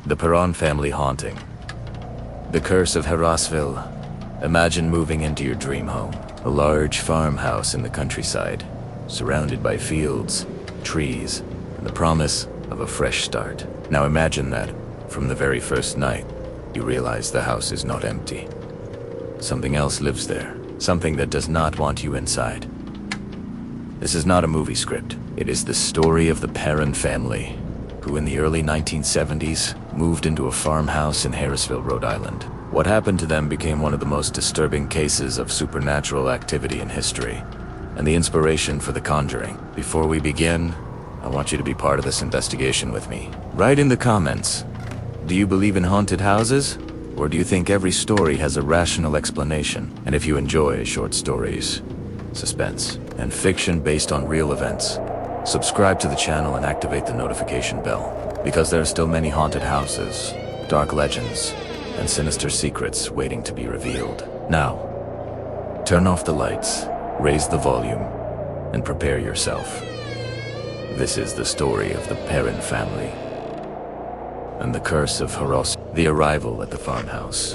The Perron family haunting. The curse of Harrisville. Imagine moving into your dream home, a large farmhouse in the countryside, surrounded by fields, trees, and the promise of a fresh start. Now imagine that, from the very first night, you realize the house is not empty. Something else lives there, something that does not want you inside. This is not a movie script. It is the story of the Perron family, who in the early 1970s moved into a farmhouse in Harrisville, Rhode Island. What happened to them became one of the most disturbing cases of supernatural activity in history, and the inspiration for The Conjuring. Before we begin, I want you to be part of this investigation with me. Write in the comments, do you believe in haunted houses? Or do you think every story has a rational explanation? And if you enjoy short stories, suspense, and fiction based on real events, subscribe to the channel and activate the notification bell, because there are still many haunted houses, dark legends, and sinister secrets waiting to be revealed. Now, turn off the lights, raise the volume, and prepare yourself. This is the story of the Perron family and the curse of Harrisville. The arrival at the farmhouse.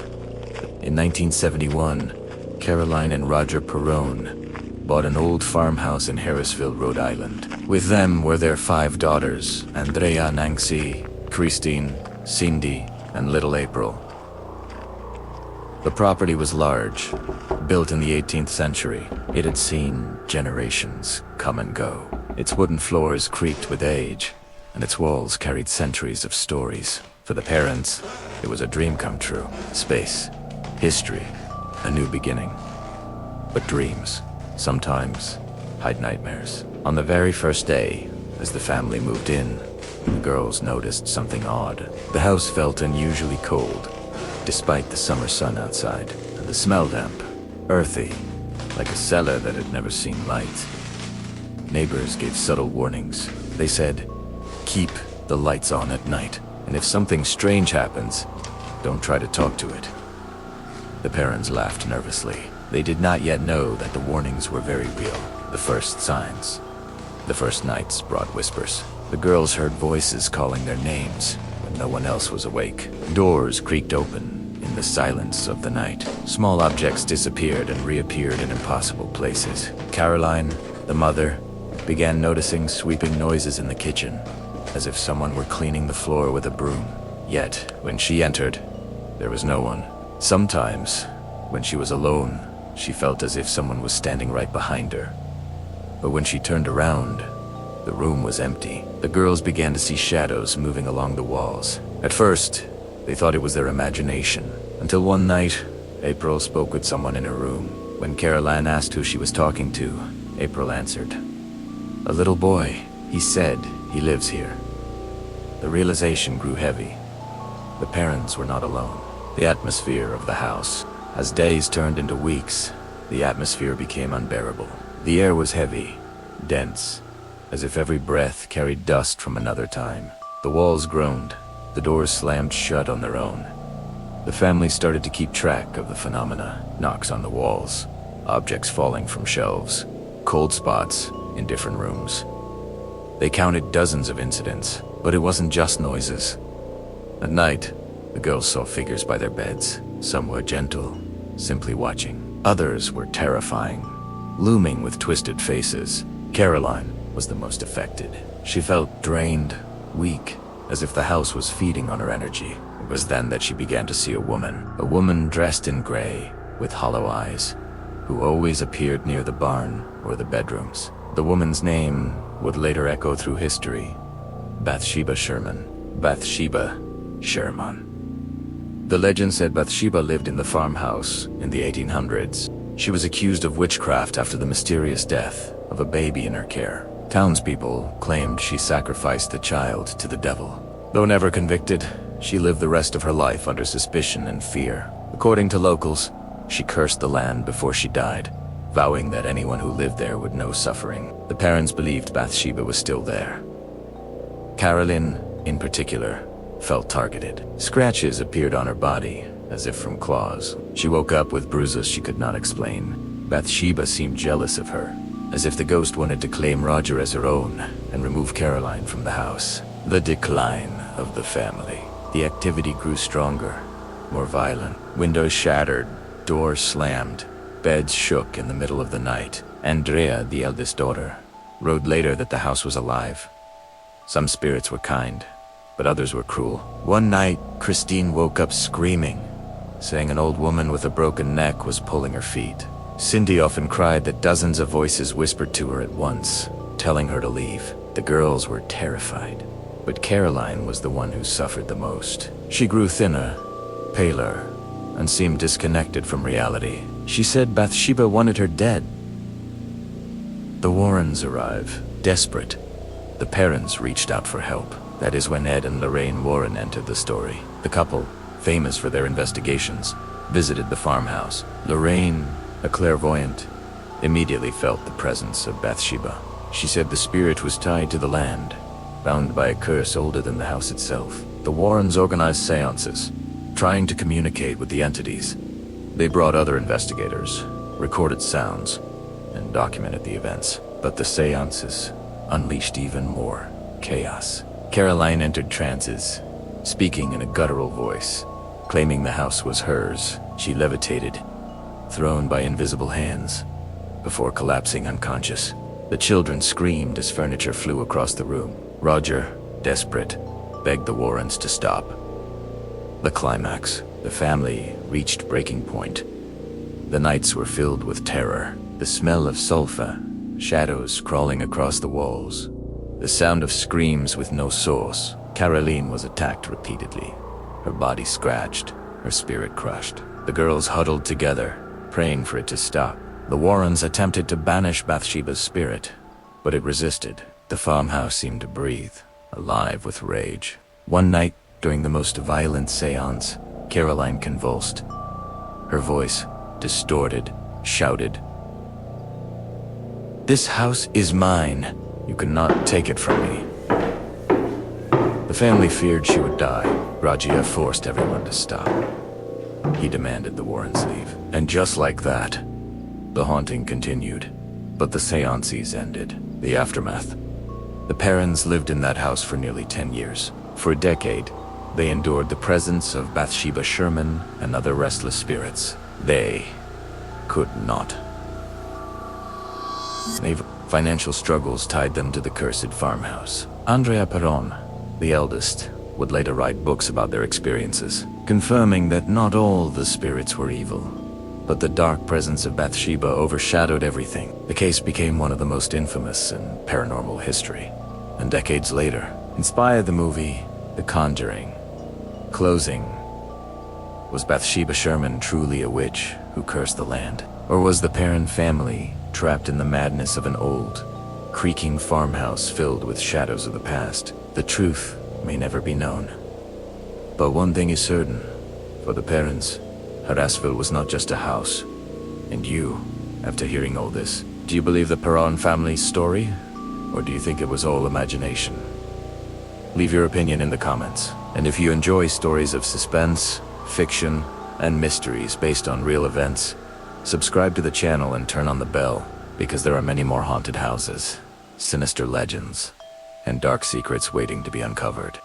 In 1971, Carolyn and Roger Perron bought an old farmhouse in Harrisville, Rhode Island. With them were their 5 daughters, Andrea, Nancy, Christine, Cindy, and little April. The property was large, built in the 18th century. It had seen generations come and go. Its wooden floors creaked with age, and its walls carried centuries of stories. For the Perrons, it was a dream come true. Space, history, a new beginning. But dreams sometimes hide nightmares. On the very first day, as the family moved in, the girls noticed something odd. The house felt unusually cold, despite the summer sun outside, and the smell damp, earthy, like a cellar that had never seen light. Neighbors gave subtle warnings. They said, keep the lights on at night, and if something strange happens, don't try to talk to it. The Perrons laughed nervously. They did not yet know that the warnings were very real. The first signs. The first nights brought whispers. The girls heard voices calling their names when no one else was awake. Doors creaked open in the silence of the night. Small objects disappeared and reappeared in impossible places. Carolyn, the mother, began noticing sweeping noises in the kitchen, as if someone were cleaning the floor with a broom. Yet, when she entered, there was no one. Sometimes, when she was alone, she felt as if someone was standing right behind her. But when she turned around, the room was empty. The girls began to see shadows moving along the walls. At first, they thought it was their imagination, until one night, April spoke with someone in her room. When Carolyn asked who she was talking to, April answered, "A little boy. He said he lives here." The realization grew heavy. The Perrons were not alone. The atmosphere of the house. As days turned into weeks, the atmosphere became unbearable. The air was heavy, dense, as if every breath carried dust from another time. The walls groaned. The doors slammed shut on their own. The family started to keep track of the phenomena. Knocks on the walls, objects falling from shelves, cold spots in different rooms. They counted dozens of incidents, but it wasn't just noises. At night, the girls saw figures by their beds. Some were gentle, simply watching. Others were terrifying, looming with twisted faces. Carolyn was the most affected. She felt drained, weak, as if the house was feeding on her energy. It was then that she began to see a woman dressed in gray, with hollow eyes, who always appeared near the barn or the bedrooms. The woman's name would later echo through history: Bathsheba Sherman. Bathsheba Sherman. The legend said Bathsheba lived in the farmhouse in the 1800s. She was accused of witchcraft after the mysterious death of a baby in her care. Townspeople claimed she sacrificed the child to the devil. Though never convicted, she lived the rest of her life under suspicion and fear. According to locals, she cursed the land before she died, vowing that anyone who lived there would know suffering. The Perrons believed Bathsheba was still there. Carolyn, in particular, felt targeted. Scratches appeared on her body, as if from claws. She woke up with bruises she could not explain. Bathsheba seemed jealous of her, as if the ghost wanted to claim Roger as her own and remove Carolyn from the house. The decline of the family. The activity grew stronger, more violent. Windows shattered, doors slammed, beds shook in the middle of the night. Andrea, the eldest daughter, wrote later that the house was alive. Some spirits were kind, but others were cruel. One night, Christine woke up screaming, saying an old woman with a broken neck was pulling her feet. Cindy often cried that dozens of voices whispered to her at once, telling her to leave. The girls were terrified, but Caroline was the one who suffered the most. She grew thinner, paler, and seemed disconnected from reality. She said Bathsheba wanted her dead. The Warrens arrive, desperate. The Perrons reached out for help. That is when Ed and Lorraine Warren entered the story. The couple, famous for their investigations, visited the farmhouse. Lorraine, a clairvoyant, immediately felt the presence of Bathsheba. She said the spirit was tied to the land, bound by a curse older than the house itself. The Warrens organized séances, trying to communicate with the entities. They brought other investigators, recorded sounds, and documented the events. But the séances unleashed even more chaos. Caroline entered trances, speaking in a guttural voice, claiming the house was hers. She levitated, thrown by invisible hands, before collapsing unconscious. The children screamed as furniture flew across the room. Roger, desperate, begged the Warrens to stop. The climax. The family reached breaking point. The nights were filled with terror. The smell of sulfur, shadows crawling across the walls, the sound of screams with no source. Caroline was attacked repeatedly, her body scratched, her spirit crushed. The girls huddled together, praying for it to stop. The Warrens attempted to banish Bathsheba's spirit, but it resisted. The farmhouse seemed to breathe, alive with rage. One night, during the most violent séance, Caroline convulsed. Her voice, distorted, shouted, "This house is mine. You cannot take it from me." The family feared she would die. Rajia forced everyone to stop. He demanded the Warrens leave. And just like that, the haunting continued. But the séances ended. The aftermath. The Perrons lived in that house for nearly 10 years. For a decade, they endured the presence of Bathsheba Sherman and other restless spirits. They could not. Financial struggles tied them to the cursed farmhouse. Andrea Perron, the eldest, would later write books about their experiences, confirming that not all the spirits were evil. But the dark presence of Bathsheba overshadowed everything. The case became one of the most infamous in paranormal history, and decades later, inspired the movie The Conjuring. Closing. Was Bathsheba Sherman truly a witch who cursed the land? Or was the Perron family trapped in the madness of an old, creaking farmhouse filled with shadows of the past? The truth may never be known. But one thing is certain. For the Perrons, Harrisville was not just a house. And you, after hearing all this, do you believe the Perron family's story? Or do you think it was all imagination? Leave your opinion in the comments. And if you enjoy stories of suspense, fiction, and mysteries based on real events, subscribe to the channel and turn on the bell, because there are many more haunted houses, sinister legends, and dark secrets waiting to be uncovered.